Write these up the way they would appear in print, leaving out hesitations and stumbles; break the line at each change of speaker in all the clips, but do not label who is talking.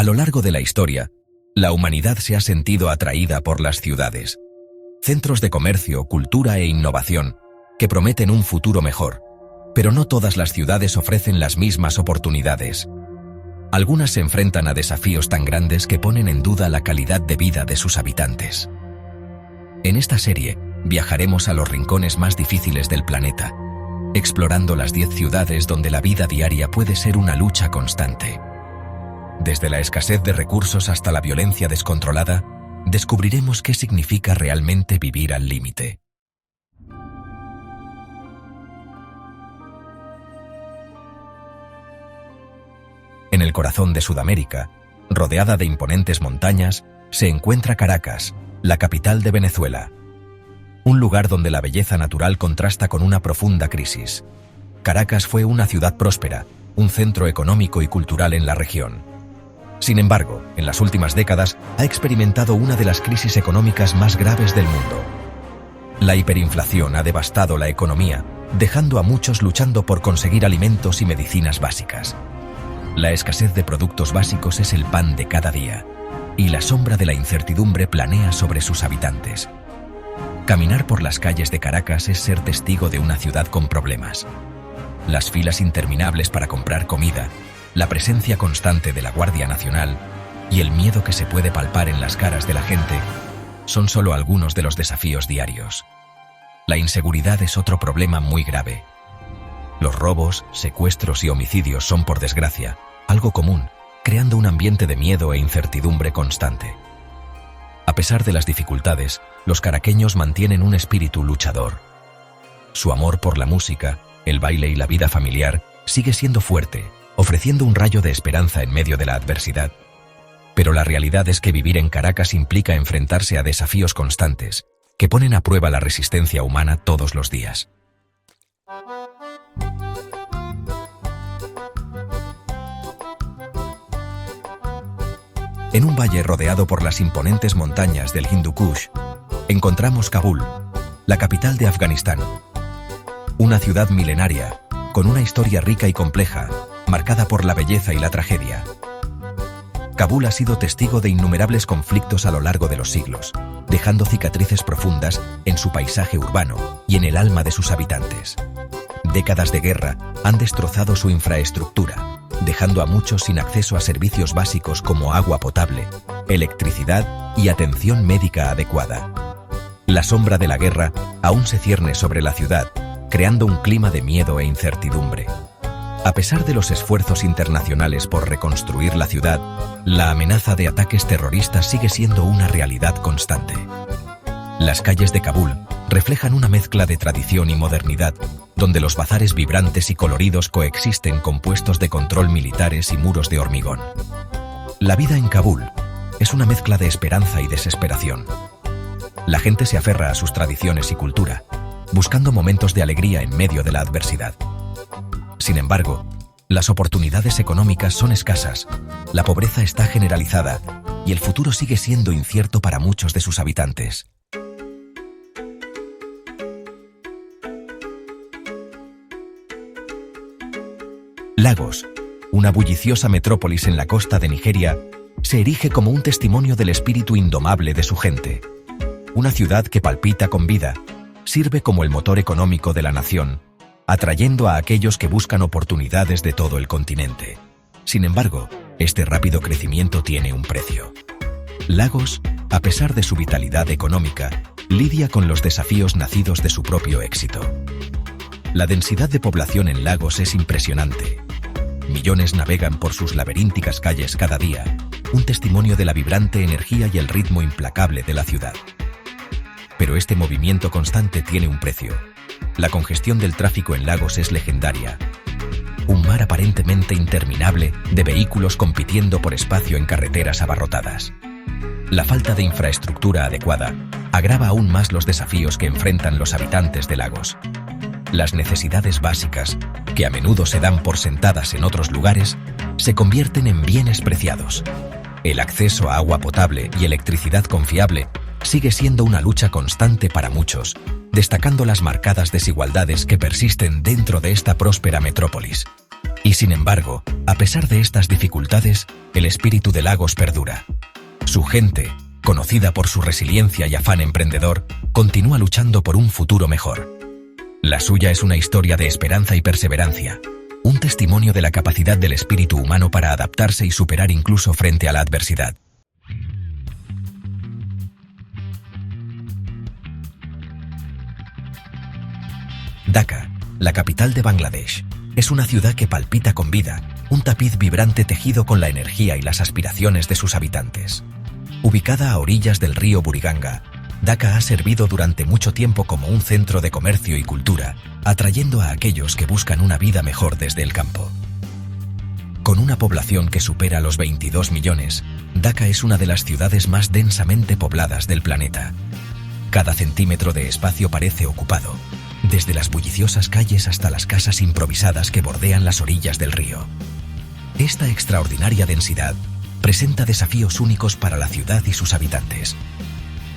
lo largo de la historia, la humanidad se ha sentido atraída por las ciudades, centros de comercio, cultura e innovación, que prometen un futuro mejor, pero no todas las ciudades ofrecen las mismas oportunidades. Algunas se enfrentan a desafíos tan grandes que ponen en duda la calidad de vida de sus habitantes. En esta serie, viajaremos a los rincones más difíciles del planeta, explorando las 10 ciudades donde la vida diaria puede ser una lucha constante. Desde la escasez de recursos hasta la violencia descontrolada, descubriremos qué significa realmente vivir al límite. En el corazón de Sudamérica, rodeada de imponentes montañas, se encuentra Caracas, la capital de Venezuela. Un lugar donde la belleza natural contrasta con una profunda crisis. Caracas fue una ciudad próspera, un centro económico y cultural en la región. Sin embargo, en las últimas décadas ha experimentado una de las crisis económicas más graves del mundo. La hiperinflación ha devastado la economía, dejando a muchos luchando por conseguir alimentos y medicinas básicas. La escasez de productos básicos es el pan de cada día, y la sombra de la incertidumbre planea sobre sus habitantes. Caminar por las calles de Caracas es ser testigo de una ciudad con problemas. Las filas interminables para comprar comida, la presencia constante de la Guardia Nacional y el miedo que se puede palpar en las caras de la gente son solo algunos de los desafíos diarios. La inseguridad es otro problema muy grave. Los robos, secuestros y homicidios son, por desgracia, algo común, creando un ambiente de miedo e incertidumbre constante. A pesar de las dificultades, los caraqueños mantienen un espíritu luchador. Su amor por la música, el baile y la vida familiar sigue siendo fuerte, ofreciendo un rayo de esperanza en medio de la adversidad. Pero la realidad es que vivir en Caracas implica enfrentarse a desafíos constantes, que ponen a prueba la resistencia humana todos los días. En un valle rodeado por las imponentes montañas del Hindu Kush, encontramos Kabul, la capital de Afganistán. Una ciudad milenaria, con una historia rica y compleja, marcada por la belleza y la tragedia. Kabul ha sido testigo de innumerables conflictos a lo largo de los siglos, dejando cicatrices profundas en su paisaje urbano y en el alma de sus habitantes. Décadas de guerra han destrozado su infraestructura, dejando a muchos sin acceso a servicios básicos como agua potable, electricidad y atención médica adecuada. La sombra de la guerra aún se cierne sobre la ciudad, creando un clima de miedo e incertidumbre. A pesar de los esfuerzos internacionales por reconstruir la ciudad, la amenaza de ataques terroristas sigue siendo una realidad constante. Las calles de Kabul reflejan una mezcla de tradición y modernidad, donde los bazares vibrantes y coloridos coexisten con puestos de control militares y muros de hormigón. La vida en Kabul es una mezcla de esperanza y desesperación. La gente se aferra a sus tradiciones y cultura, buscando momentos de alegría en medio de la adversidad. Sin embargo, las oportunidades económicas son escasas, la pobreza está generalizada y el futuro sigue siendo incierto para muchos de sus habitantes. Lagos, una bulliciosa metrópolis en la costa de Nigeria, se erige como un testimonio del espíritu indomable de su gente. Una ciudad que palpita con vida, sirve como el motor económico de la nación, atrayendo a aquellos que buscan oportunidades de todo el continente. Sin embargo, este rápido crecimiento tiene un precio. Lagos, a pesar de su vitalidad económica, lidia con los desafíos nacidos de su propio éxito. La densidad de población en Lagos es impresionante. Millones navegan por sus laberínticas calles cada día, un testimonio de la vibrante energía y el ritmo implacable de la ciudad. Pero este movimiento constante tiene un precio. La congestión del tráfico en Lagos es legendaria. Un mar aparentemente interminable de vehículos compitiendo por espacio en carreteras abarrotadas. La falta de infraestructura adecuada agrava aún más los desafíos que enfrentan los habitantes de Lagos. Las necesidades básicas, que a menudo se dan por sentadas en otros lugares, se convierten en bienes preciados. El acceso a agua potable y electricidad confiable sigue siendo una lucha constante para muchos, destacando las marcadas desigualdades que persisten dentro de esta próspera metrópolis. Y sin embargo, a pesar de estas dificultades, el espíritu de Lagos perdura. Su gente, conocida por su resiliencia y afán emprendedor, continúa luchando por un futuro mejor. La suya es una historia de esperanza y perseverancia, un testimonio de la capacidad del espíritu humano para adaptarse y superar incluso frente a la adversidad. Dhaka, la capital de Bangladesh, es una ciudad que palpita con vida, un tapiz vibrante tejido con la energía y las aspiraciones de sus habitantes. Ubicada a orillas del río Buriganga, Dhaka ha servido durante mucho tiempo como un centro de comercio y cultura, atrayendo a aquellos que buscan una vida mejor desde el campo. Con una población que supera los 22 millones, Dhaka es una de las ciudades más densamente pobladas del planeta. Cada centímetro de espacio parece ocupado, desde las bulliciosas calles hasta las casas improvisadas que bordean las orillas del río. Esta extraordinaria densidad presenta desafíos únicos para la ciudad y sus habitantes.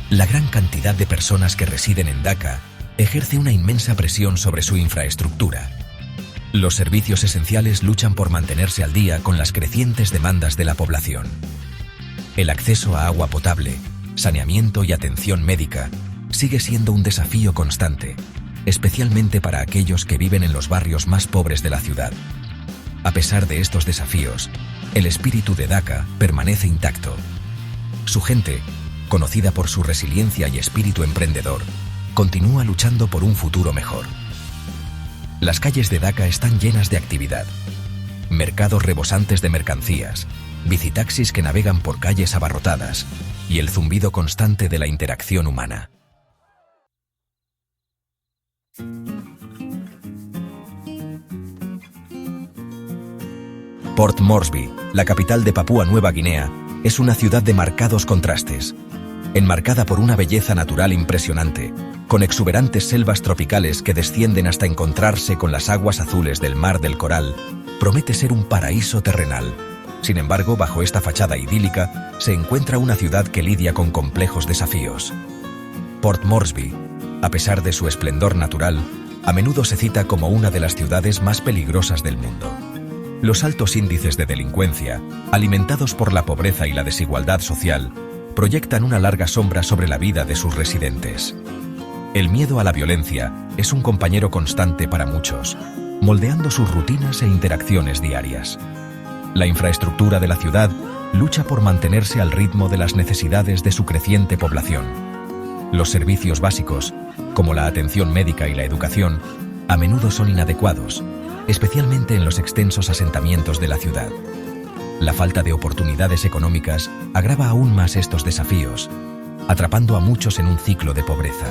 La gran cantidad de personas que residen en Dhaka ejerce una inmensa presión sobre su infraestructura. Los servicios esenciales luchan por mantenerse al día con las crecientes demandas de la población. El acceso a agua potable, saneamiento y atención médica sigue siendo un desafío constante, especialmente para aquellos que viven en los barrios más pobres de la ciudad. A pesar de estos desafíos, el espíritu de Dhaka permanece intacto. Su gente, conocida por su resiliencia y espíritu emprendedor, continúa luchando por un futuro mejor. Las calles de Dhaka están llenas de actividad. Mercados rebosantes de mercancías, bicitaxis que navegan por calles abarrotadas y el zumbido constante de la interacción humana. Port Moresby, la capital de Papúa Nueva Guinea, es una ciudad de marcados contrastes. Enmarcada por una belleza natural impresionante, con exuberantes selvas tropicales que descienden hasta encontrarse con las aguas azules del Mar del Coral, promete ser un paraíso terrenal. Sin embargo, bajo esta fachada idílica, se encuentra una ciudad que lidia con complejos desafíos. Port Moresby, a pesar de su esplendor natural, a menudo se cita como una de las ciudades más peligrosas del mundo. Los altos índices de delincuencia, alimentados por la pobreza y la desigualdad social, proyectan una larga sombra sobre la vida de sus residentes. El miedo a la violencia es un compañero constante para muchos, moldeando sus rutinas e interacciones diarias. La infraestructura de la ciudad lucha por mantenerse al ritmo de las necesidades de su creciente población. Los servicios básicos, como la atención médica y la educación, a menudo son inadecuados, especialmente en los extensos asentamientos de la ciudad. La falta de oportunidades económicas agrava aún más estos desafíos, atrapando a muchos en un ciclo de pobreza.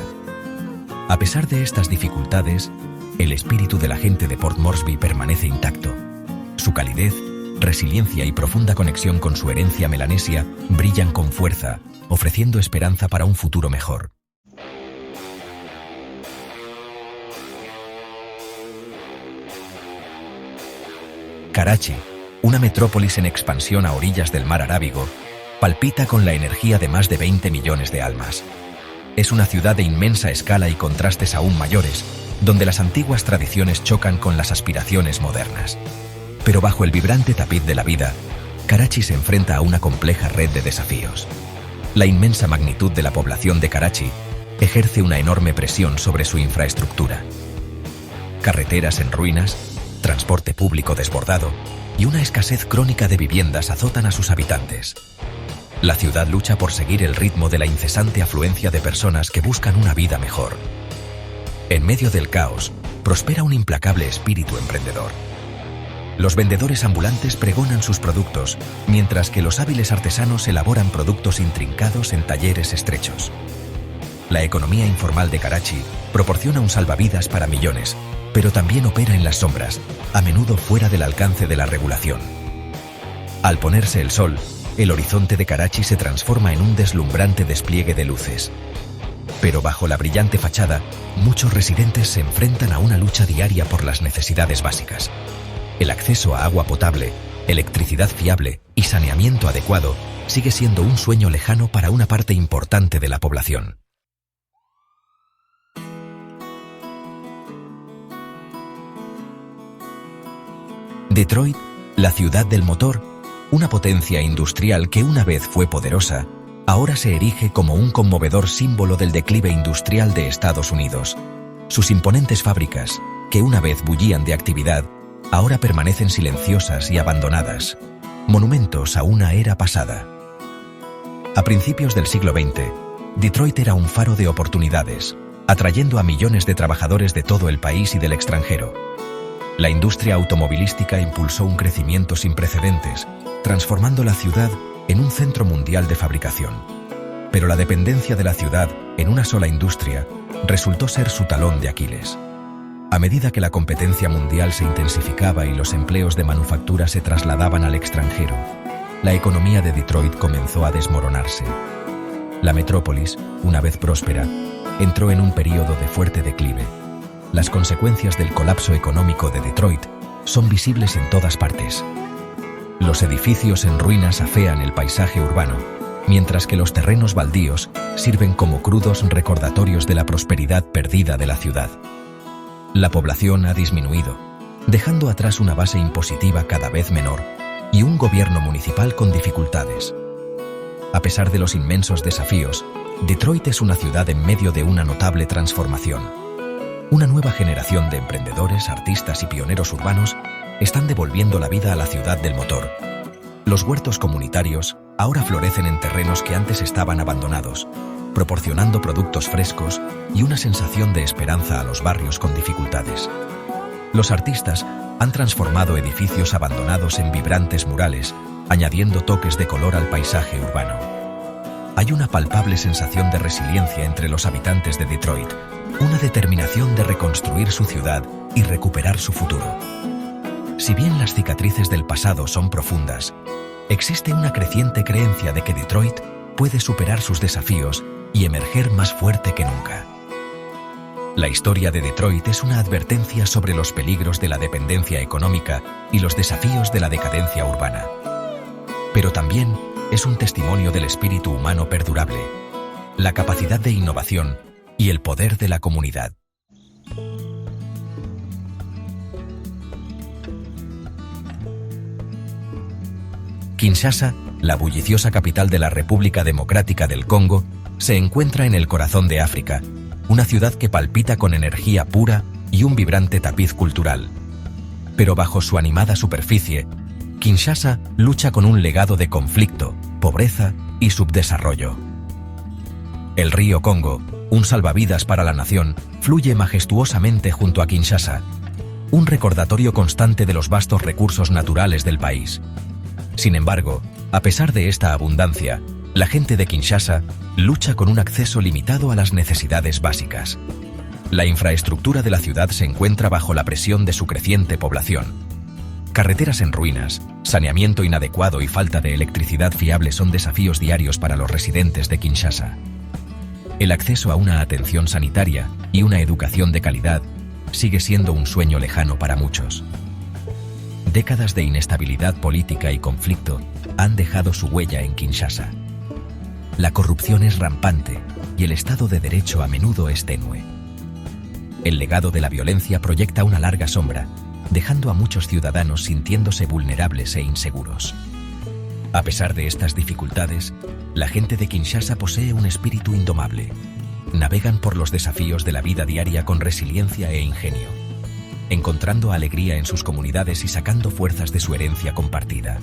A pesar de estas dificultades, el espíritu de la gente de Port Moresby permanece intacto. Su calidez, resiliencia y profunda conexión con su herencia melanesia brillan con fuerza, ofreciendo esperanza para un futuro mejor. Karachi, una metrópolis en expansión a orillas del mar Arábigo, palpita con la energía de más de 20 millones de almas. Es una ciudad de inmensa escala y contrastes aún mayores, donde las antiguas tradiciones chocan con las aspiraciones modernas. Pero bajo el vibrante tapiz de la vida, Karachi se enfrenta a una compleja red de desafíos. La inmensa magnitud de la población de Karachi ejerce una enorme presión sobre su infraestructura. Carreteras en ruinas, transporte público desbordado y una escasez crónica de viviendas azotan a sus habitantes. La ciudad lucha por seguir el ritmo de la incesante afluencia de personas que buscan una vida mejor. En medio del caos, prospera un implacable espíritu emprendedor. Los vendedores ambulantes pregonan sus productos, mientras que los hábiles artesanos elaboran productos intrincados en talleres estrechos. La economía informal de Karachi proporciona un salvavidas para millones, pero también opera en las sombras, a menudo fuera del alcance de la regulación. Al ponerse el sol, el horizonte de Karachi se transforma en un deslumbrante despliegue de luces. Pero bajo la brillante fachada, muchos residentes se enfrentan a una lucha diaria por las necesidades básicas. El acceso a agua potable, electricidad fiable y saneamiento adecuado sigue siendo un sueño lejano para una parte importante de la población. Detroit, la ciudad del motor, una potencia industrial que una vez fue poderosa, ahora se erige como un conmovedor símbolo del declive industrial de Estados Unidos. Sus imponentes fábricas, que una vez bullían de actividad, ahora permanecen silenciosas y abandonadas, monumentos a una era pasada. A principios del siglo XX, Detroit era un faro de oportunidades, atrayendo a millones de trabajadores de todo el país y del extranjero. La industria automovilística impulsó un crecimiento sin precedentes, transformando la ciudad en un centro mundial de fabricación. Pero la dependencia de la ciudad en una sola industria resultó ser su talón de Aquiles. A medida que la competencia mundial se intensificaba y los empleos de manufactura se trasladaban al extranjero, la economía de Detroit comenzó a desmoronarse. La metrópolis, una vez próspera, entró en un período de fuerte declive. Las consecuencias del colapso económico de Detroit son visibles en todas partes. Los edificios en ruinas afean el paisaje urbano, mientras que los terrenos baldíos sirven como crudos recordatorios de la prosperidad perdida de la ciudad. La población ha disminuido, dejando atrás una base impositiva cada vez menor y un gobierno municipal con dificultades. A pesar de los inmensos desafíos, Detroit es una ciudad en medio de una notable transformación. Una nueva generación de emprendedores, artistas y pioneros urbanos están devolviendo la vida a la ciudad del motor. Los huertos comunitarios ahora florecen en terrenos que antes estaban abandonados, proporcionando productos frescos y una sensación de esperanza a los barrios con dificultades. Los artistas han transformado edificios abandonados en vibrantes murales, añadiendo toques de color al paisaje urbano. Hay una palpable sensación de resiliencia entre los habitantes de Detroit, una determinación de reconstruir su ciudad y recuperar su futuro. Si bien las cicatrices del pasado son profundas, existe una creciente creencia de que Detroit puede superar sus desafíos y emerger más fuerte que nunca. La historia de Detroit es una advertencia sobre los peligros de la dependencia económica y los desafíos de la decadencia urbana. Pero también es un testimonio del espíritu humano perdurable, la capacidad de innovación y el poder de la comunidad. Kinshasa, la bulliciosa capital de la República Democrática del Congo, se encuentra en el corazón de África, una ciudad que palpita con energía pura y un vibrante tapiz cultural. Pero bajo su animada superficie, Kinshasa lucha con un legado de conflicto, pobreza y subdesarrollo. El río Congo, un salvavidas para la nación, fluye majestuosamente junto a Kinshasa, un recordatorio constante de los vastos recursos naturales del país. Sin embargo, a pesar de esta abundancia, la gente de Kinshasa lucha con un acceso limitado a las necesidades básicas. La infraestructura de la ciudad se encuentra bajo la presión de su creciente población. Carreteras en ruinas, saneamiento inadecuado y falta de electricidad fiable son desafíos diarios para los residentes de Kinshasa. El acceso a una atención sanitaria y una educación de calidad sigue siendo un sueño lejano para muchos. Décadas de inestabilidad política y conflicto han dejado su huella en Kinshasa. La corrupción es rampante y el Estado de Derecho a menudo es tenue. El legado de la violencia proyecta una larga sombra, dejando a muchos ciudadanos sintiéndose vulnerables e inseguros. A pesar de estas dificultades, la gente de Kinshasa posee un espíritu indomable. Navegan por los desafíos de la vida diaria con resiliencia e ingenio, encontrando alegría en sus comunidades y sacando fuerzas de su herencia compartida.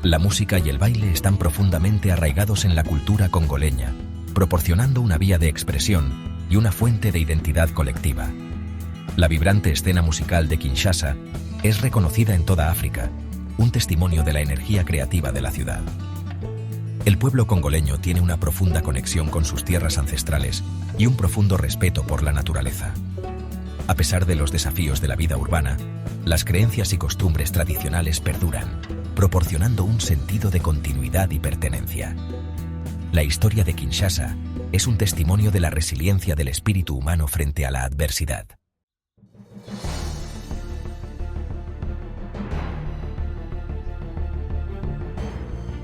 La música y el baile están profundamente arraigados en la cultura congoleña, proporcionando una vía de expresión y una fuente de identidad colectiva. La vibrante escena musical de Kinshasa es reconocida en toda África, un testimonio de la energía creativa de la ciudad. El pueblo congoleño tiene una profunda conexión con sus tierras ancestrales y un profundo respeto por la naturaleza. A pesar de los desafíos de la vida urbana, las creencias y costumbres tradicionales perduran, proporcionando un sentido de continuidad y pertenencia. La historia de Kinshasa es un testimonio de la resiliencia del espíritu humano frente a la adversidad.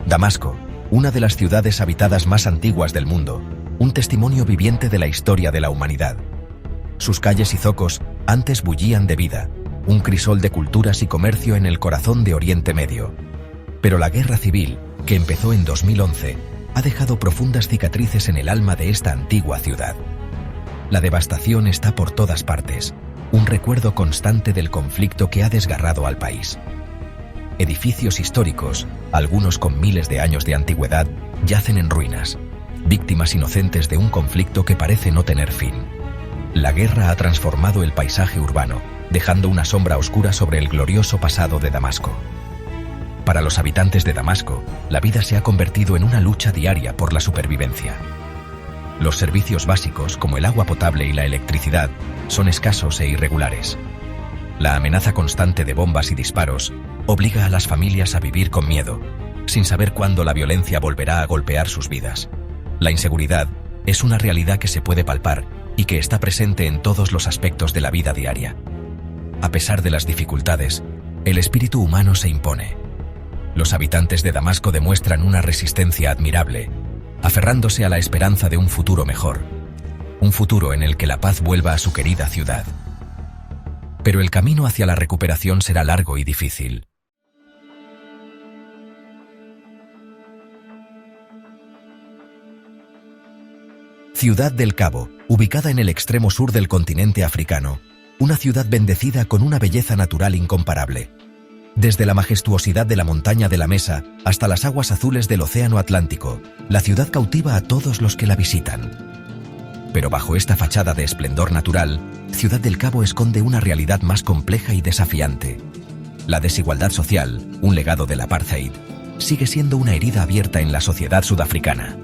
Damasco, una de las ciudades habitadas más antiguas del mundo, un testimonio viviente de la historia de la humanidad. Sus calles y zocos antes bullían de vida, un crisol de culturas y comercio en el corazón de Oriente Medio. Pero la guerra civil, que empezó en 2011, ha dejado profundas cicatrices en el alma de esta antigua ciudad. La devastación está por todas partes, un recuerdo constante del conflicto que ha desgarrado al país. Edificios históricos, algunos con miles de años de antigüedad, yacen en ruinas, víctimas inocentes de un conflicto que parece no tener fin. La guerra ha transformado el paisaje urbano, dejando una sombra oscura sobre el glorioso pasado de Damasco. Para los habitantes de Damasco, la vida se ha convertido en una lucha diaria por la supervivencia. Los servicios básicos, como el agua potable y la electricidad, son escasos e irregulares. La amenaza constante de bombas y disparos obliga a las familias a vivir con miedo, sin saber cuándo la violencia volverá a golpear sus vidas. La inseguridad es una realidad que se puede palpar y que está presente en todos los aspectos de la vida diaria. A pesar de las dificultades, el espíritu humano se impone. Los habitantes de Damasco demuestran una resistencia admirable, aferrándose a la esperanza de un futuro mejor, un futuro en el que la paz vuelva a su querida ciudad. Pero el camino hacia la recuperación será largo y difícil. Ciudad del Cabo, ubicada en el extremo sur del continente africano, una ciudad bendecida con una belleza natural incomparable. Desde la majestuosidad de la montaña de la Mesa hasta las aguas azules del Océano Atlántico, la ciudad cautiva a todos los que la visitan. Pero bajo esta fachada de esplendor natural, Ciudad del Cabo esconde una realidad más compleja y desafiante. La desigualdad social, un legado del apartheid, sigue siendo una herida abierta en la sociedad sudafricana.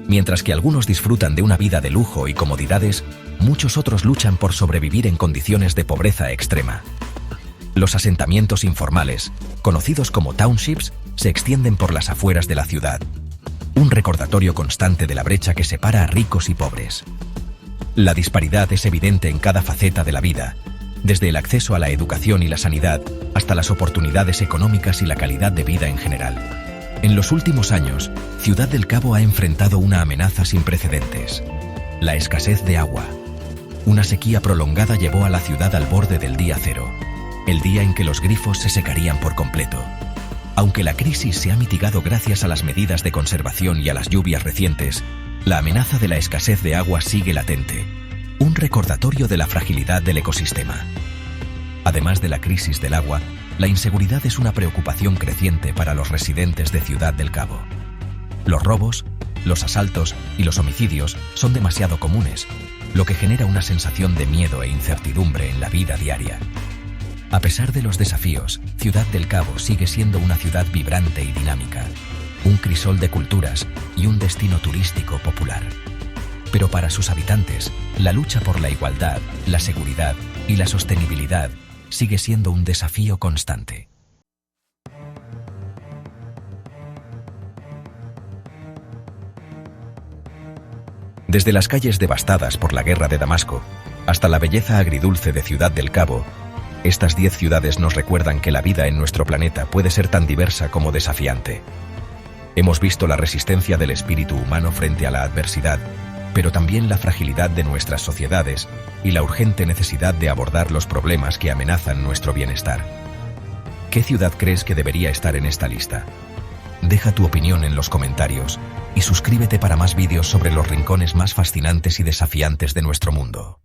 Mientras que algunos disfrutan de una vida de lujo y comodidades, muchos otros luchan por sobrevivir en condiciones de pobreza extrema. Los asentamientos informales, conocidos como townships, se extienden por las afueras de la ciudad. Un recordatorio constante de la brecha que separa a ricos y pobres. La disparidad es evidente en cada faceta de la vida, desde el acceso a la educación y la sanidad hasta las oportunidades económicas y la calidad de vida en general. En los últimos años, Ciudad del Cabo ha enfrentado una amenaza sin precedentes: la escasez de agua. Una sequía prolongada llevó a la ciudad al borde del día cero, el día en que los grifos se secarían por completo. Aunque la crisis se ha mitigado gracias a las medidas de conservación y a las lluvias recientes, la amenaza de la escasez de agua sigue latente, un recordatorio de la fragilidad del ecosistema. Además de la crisis del agua, la inseguridad es una preocupación creciente para los residentes de Ciudad del Cabo. Los robos, los asaltos y los homicidios son demasiado comunes, lo que genera una sensación de miedo e incertidumbre en la vida diaria. A pesar de los desafíos, Ciudad del Cabo sigue siendo una ciudad vibrante y dinámica, un crisol de culturas y un destino turístico popular. Pero para sus habitantes, la lucha por la igualdad, la seguridad y la sostenibilidad sigue siendo un desafío constante. Desde las calles devastadas por la guerra de Damasco hasta la belleza agridulce de Ciudad del Cabo, estas 10 ciudades nos recuerdan que la vida en nuestro planeta puede ser tan diversa como desafiante. Hemos visto la resistencia del espíritu humano frente a la adversidad, pero también la fragilidad de nuestras sociedades y la urgente necesidad de abordar los problemas que amenazan nuestro bienestar. ¿Qué ciudad crees que debería estar en esta lista? Deja tu opinión en los comentarios y suscríbete para más vídeos sobre los rincones más fascinantes y desafiantes de nuestro mundo.